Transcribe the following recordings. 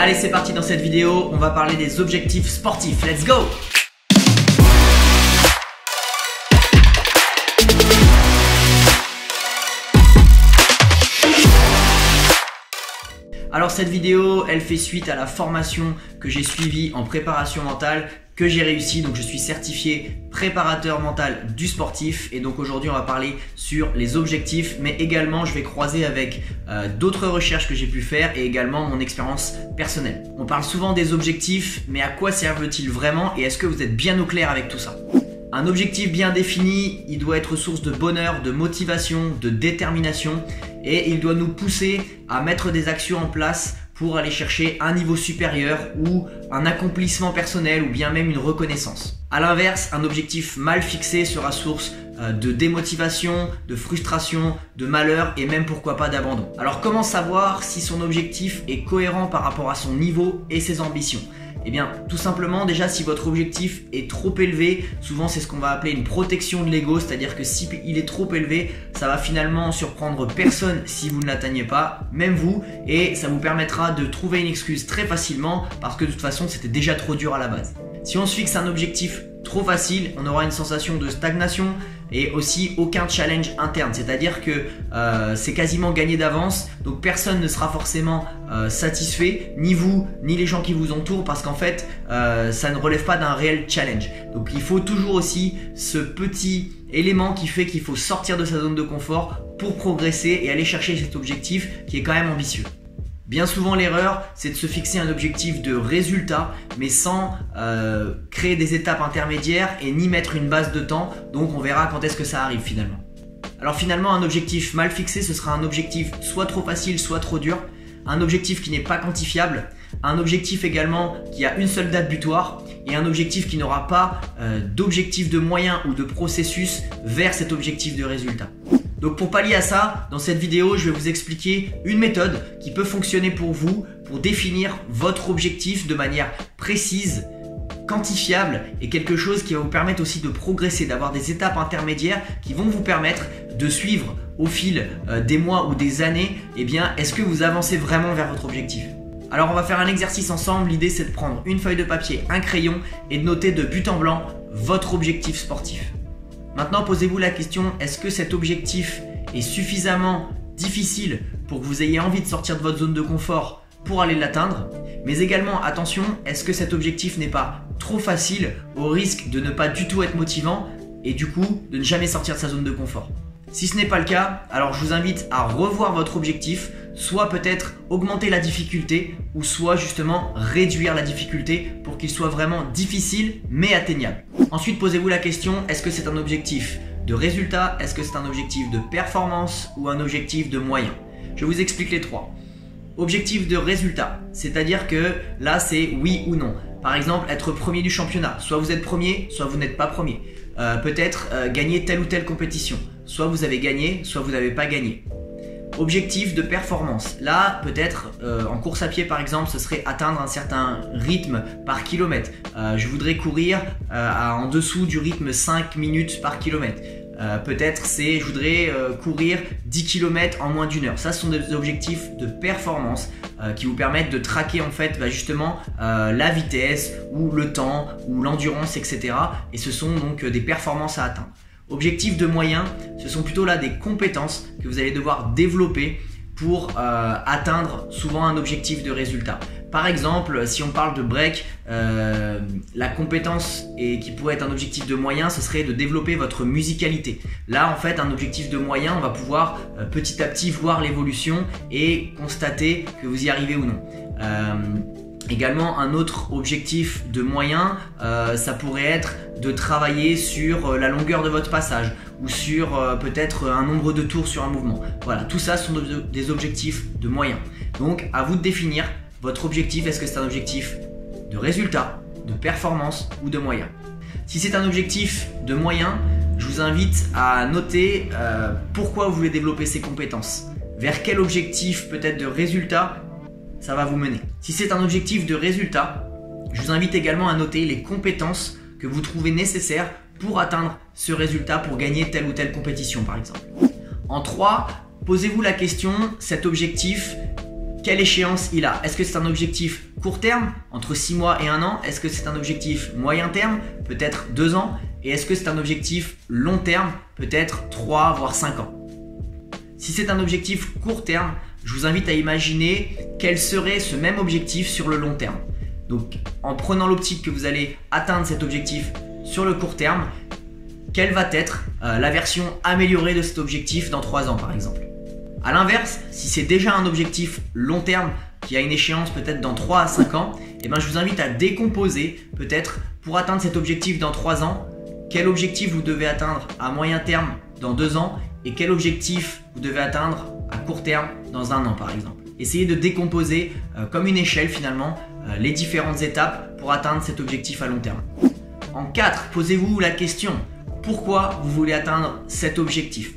Allez, c'est parti dans cette vidéo, on va parler des objectifs sportifs. Let's go! Alors cette vidéo, elle fait suite à la formation que j'ai suivie en préparation mentale, que j'ai réussi. Donc je suis certifié préparateur mental du sportif et donc aujourd'hui on va parler sur les objectifs, mais également je vais croiser avec d'autres recherches que j'ai pu faire et également mon expérience personnelle. On parle souvent des objectifs, mais à quoi servent-ils vraiment et est-ce que vous êtes bien au clair avec tout ça? Un objectif bien défini, il doit être source de bonheur, de motivation, de détermination et il doit nous pousser à mettre des actions en place pour aller chercher un niveau supérieur ou un accomplissement personnel ou bien même une reconnaissance. A l'inverse, un objectif mal fixé sera source de démotivation, de frustration, de malheur et même pourquoi pas d'abandon. Alors comment savoir si son objectif est cohérent par rapport à son niveau et ses ambitions? Eh bien, tout simplement, déjà, si votre objectif est trop élevé, souvent c'est ce qu'on va appeler une protection de l'ego, c'est-à-dire que si il est trop élevé, ça va finalement surprendre personne si vous ne l'atteignez pas, même vous, et ça vous permettra de trouver une excuse très facilement parce que de toute façon, c'était déjà trop dur à la base. Si on se fixe un objectif trop facile, on aura une sensation de stagnation et aussi aucun challenge interne, c'est-à-dire que c'est quasiment gagné d'avance, donc personne ne sera forcément satisfait, ni vous, ni les gens qui vous entourent, parce qu'en fait, ça ne relève pas d'un réel challenge. Donc il faut toujours aussi ce petit élément qui fait qu'il faut sortir de sa zone de confort pour progresser et aller chercher cet objectif qui est quand même ambitieux. Bien souvent l'erreur, c'est de se fixer un objectif de résultat, mais sans créer des étapes intermédiaires et ni mettre une base de temps, donc on verra quand est-ce que ça arrive finalement. Alors finalement, un objectif mal fixé, ce sera un objectif soit trop facile, soit trop dur, un objectif qui n'est pas quantifiable, un objectif également qui a une seule date butoir et un objectif qui n'aura pas d'objectif de moyen ou de processus vers cet objectif de résultat. Donc pour pallier à ça, dans cette vidéo, je vais vous expliquer une méthode qui peut fonctionner pour vous pour définir votre objectif de manière précise, quantifiable et quelque chose qui va vous permettre aussi de progresser, d'avoir des étapes intermédiaires qui vont vous permettre de suivre au fil des mois ou des années, eh bien, est-ce que vous avancez vraiment vers votre objectif? Alors on va faire un exercice ensemble, l'idée c'est de prendre une feuille de papier, un crayon et de noter de but en blanc votre objectif sportif. Maintenant, posez-vous la question, est-ce que cet objectif est suffisamment difficile pour que vous ayez envie de sortir de votre zone de confort pour aller l'atteindre? Mais également, attention, est-ce que cet objectif n'est pas trop facile au risque de ne pas du tout être motivant et du coup de ne jamais sortir de sa zone de confort? Si ce n'est pas le cas, alors je vous invite à revoir votre objectif, soit peut-être augmenter la difficulté ou soit justement réduire la difficulté pour qu'il soit vraiment difficile mais atteignable. Ensuite, posez-vous la question, est-ce que c'est un objectif de résultat, est-ce que c'est un objectif de performance ou un objectif de moyen? Je vous explique les trois. Objectif de résultat, c'est-à-dire que là c'est oui ou non. Par exemple, être premier du championnat, soit vous êtes premier, soit vous n'êtes pas premier. Peut-être gagner telle ou telle compétition, soit vous avez gagné, soit vous n'avez pas gagné. Objectif de performance, là peut-être en course à pied par exemple, ce serait atteindre un certain rythme par kilomètre. Je voudrais courir en dessous du rythme 5 minutes par kilomètre. Peut-être c'est je voudrais courir 10 km en moins d'une heure. Ça, ce sont des objectifs de performance qui vous permettent de traquer en fait justement la vitesse ou le temps ou l'endurance, etc. Et ce sont donc des performances à atteindre. Objectifs de moyens, ce sont plutôt là des compétences que vous allez devoir développer pour atteindre souvent un objectif de résultat. Par exemple, si on parle de break, la compétence qui pourrait être un objectif de moyen, ce serait de développer votre musicalité. Là, en fait, un objectif de moyen, on va pouvoir petit à petit voir l'évolution et constater que vous y arrivez ou non. Également, un autre objectif de moyen, ça pourrait être de travailler sur la longueur de votre passage ou sur peut-être un nombre de tours sur un mouvement. Voilà, tout ça sont des objectifs de moyen. Donc, à vous de définir votre objectif. Est-ce que c'est un objectif de résultat, de performance ou de moyen? Si c'est un objectif de moyen, je vous invite à noter pourquoi vous voulez développer ces compétences. Vers quel objectif peut-être de résultat ça va vous mener. Si c'est un objectif de résultat, je vous invite également à noter les compétences que vous trouvez nécessaires pour atteindre ce résultat, pour gagner telle ou telle compétition par exemple. En 3, posez-vous la question, cet objectif, quelle échéance il a. Est-ce que c'est un objectif court terme, entre 6 mois et 1 an? Est-ce que c'est un objectif moyen terme, peut-être 2 ans? Et est-ce que c'est un objectif long terme, peut-être 3 voire 5 ans? Si c'est un objectif court terme, je vous invite à imaginer quel serait ce même objectif sur le long terme. Donc en prenant l'optique que vous allez atteindre cet objectif sur le court terme, quelle va être la version améliorée de cet objectif dans 3 ans par exemple? A l'inverse, si c'est déjà un objectif long terme qui a une échéance peut-être dans 3 à 5 ans, eh ben, je vous invite à décomposer peut-être pour atteindre cet objectif dans 3 ans, quel objectif vous devez atteindre à moyen terme dans 2 ans et quel objectif vous devez atteindre à court terme dans 1 an par exemple. Essayez de décomposer comme une échelle finalement les différentes étapes pour atteindre cet objectif à long terme. En 4, posez-vous la question, pourquoi vous voulez atteindre cet objectif?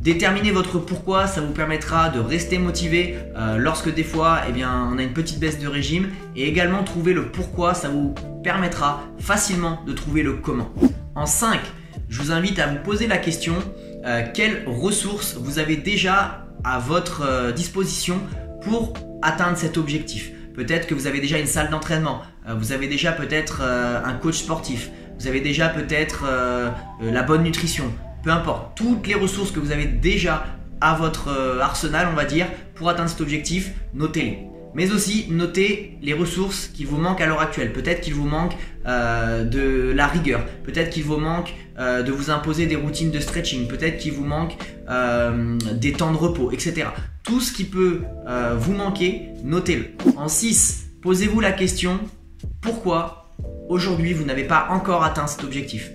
Déterminer votre pourquoi, ça vous permettra de rester motivé lorsque des fois on a une petite baisse de régime, et également trouver le pourquoi, ça vous permettra facilement de trouver le comment. En 5, je vous invite à vous poser la question quelles ressources vous avez déjà à votre disposition pour atteindre cet objectif. Peut-être que vous avez déjà une salle d'entraînement, vous avez déjà peut-être un coach sportif, vous avez déjà peut-être la bonne nutrition. Peu importe, toutes les ressources que vous avez déjà à votre arsenal, on va dire, pour atteindre cet objectif, notez-les. Mais aussi, notez les ressources qui vous manquent à l'heure actuelle. Peut-être qu'il vous manque de la rigueur, peut-être qu'il vous manque de vous imposer des routines de stretching, peut-être qu'il vous manque des temps de repos, etc. Tout ce qui peut vous manquer, notez-le. En 6, posez-vous la question, pourquoi aujourd'hui vous n'avez pas encore atteint cet objectif?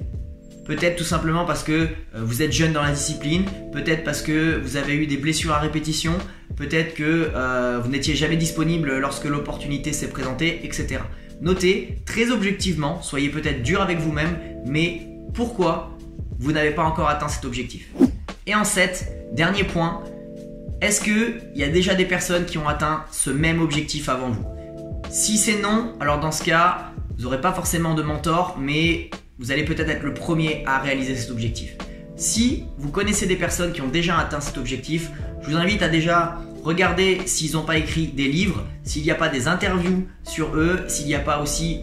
Peut-être tout simplement parce que vous êtes jeune dans la discipline, peut-être parce que vous avez eu des blessures à répétition, peut-être que vous n'étiez jamais disponible lorsque l'opportunité s'est présentée, etc. Notez très objectivement, soyez peut-être dur avec vous-même, mais pourquoi vous n'avez pas encore atteint cet objectif? Et en 7, dernier point, est-ce qu'il y a déjà des personnes qui ont atteint ce même objectif avant vous? Si c'est non, alors dans ce cas, vous n'aurez pas forcément de mentor, mais vous allez peut-être être le premier à réaliser cet objectif. Si vous connaissez des personnes qui ont déjà atteint cet objectif, je vous invite à déjà regarder s'ils n'ont pas écrit des livres, s'il n'y a pas des interviews sur eux, s'il n'y a pas aussi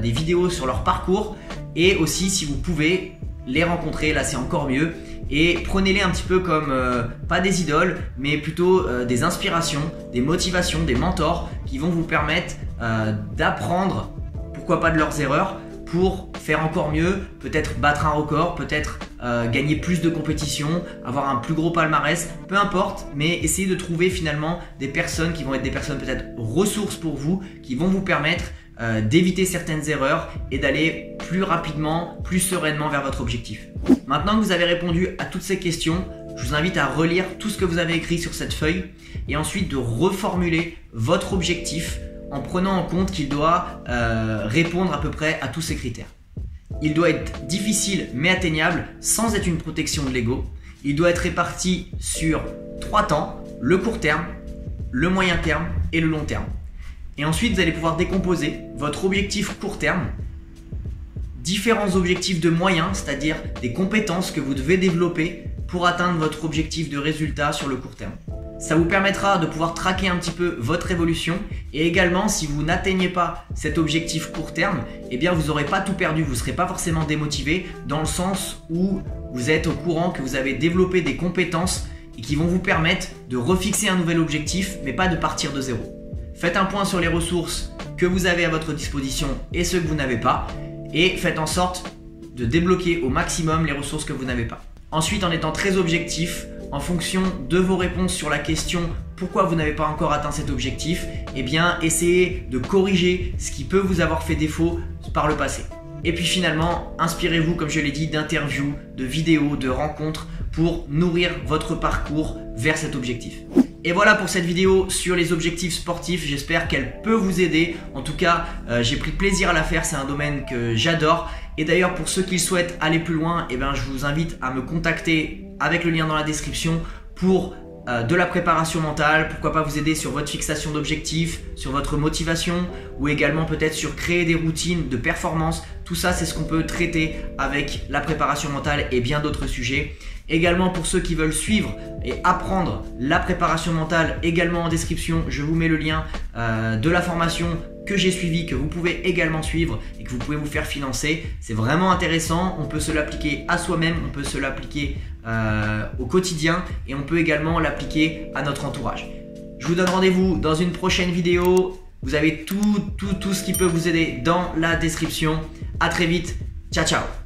des vidéos sur leur parcours, et aussi si vous pouvez les rencontrer, là c'est encore mieux, et prenez-les un petit peu comme, pas des idoles, mais plutôt des inspirations, des motivations, des mentors qui vont vous permettre d'apprendre, pourquoi pas de leurs erreurs, pour faire encore mieux, peut-être battre un record, peut-être gagner plus de compétitions, avoir un plus gros palmarès, peu importe, mais essayez de trouver finalement des personnes qui vont être des personnes peut-être ressources pour vous, qui vont vous permettre d'éviter certaines erreurs et d'aller plus rapidement, plus sereinement vers votre objectif. Maintenant que vous avez répondu à toutes ces questions, je vous invite à relire tout ce que vous avez écrit sur cette feuille et ensuite de reformuler votre objectif en prenant en compte qu'il doit répondre à peu près à tous ces critères. Il doit être difficile mais atteignable sans être une protection de l'ego. Il doit être réparti sur 3 temps, le court terme, le moyen terme et le long terme. Et ensuite, vous allez pouvoir décomposer votre objectif court terme, différents objectifs de moyen, c'est-à-dire des compétences que vous devez développer pour atteindre votre objectif de résultat sur le court terme. Ça vous permettra de pouvoir traquer un petit peu votre évolution et également si vous n'atteignez pas cet objectif court terme, eh bien vous n'aurez pas tout perdu, vous ne serez pas forcément démotivé dans le sens où vous êtes au courant que vous avez développé des compétences et qui vont vous permettre de refixer un nouvel objectif mais pas de partir de zéro. Faites un point sur les ressources que vous avez à votre disposition et ceux que vous n'avez pas et faites en sorte de débloquer au maximum les ressources que vous n'avez pas. Ensuite, en étant très objectif, en fonction de vos réponses sur la question pourquoi vous n'avez pas encore atteint cet objectif, eh bien essayez de corriger ce qui peut vous avoir fait défaut par le passé. Et puis finalement, inspirez-vous, comme je l'ai dit, d'interviews, de vidéos, de rencontres pour nourrir votre parcours vers cet objectif. Et voilà pour cette vidéo sur les objectifs sportifs, j'espère qu'elle peut vous aider. En tout cas, j'ai pris plaisir à la faire, c'est un domaine que j'adore. Et d'ailleurs, pour ceux qui souhaitent aller plus loin, eh ben, je vous invite à me contacter avec le lien dans la description pour de la préparation mentale, pourquoi pas vous aider sur votre fixation d'objectifs, sur votre motivation ou également peut-être sur créer des routines de performance Tout ça, c'est ce qu'on peut traiter avec la préparation mentale et bien d'autres sujets. Également, pour ceux qui veulent suivre et apprendre la préparation mentale, également en description, je vous mets le lien de la formation que j'ai suivie, que vous pouvez également suivre et que vous pouvez vous faire financer. C'est vraiment intéressant, on peut se l'appliquer à soi-même, on peut se l'appliquer au quotidien et on peut également l'appliquer à notre entourage. Je vous donne rendez-vous dans une prochaine vidéo. Vous avez tout ce qui peut vous aider dans la description. À très vite. Ciao, ciao.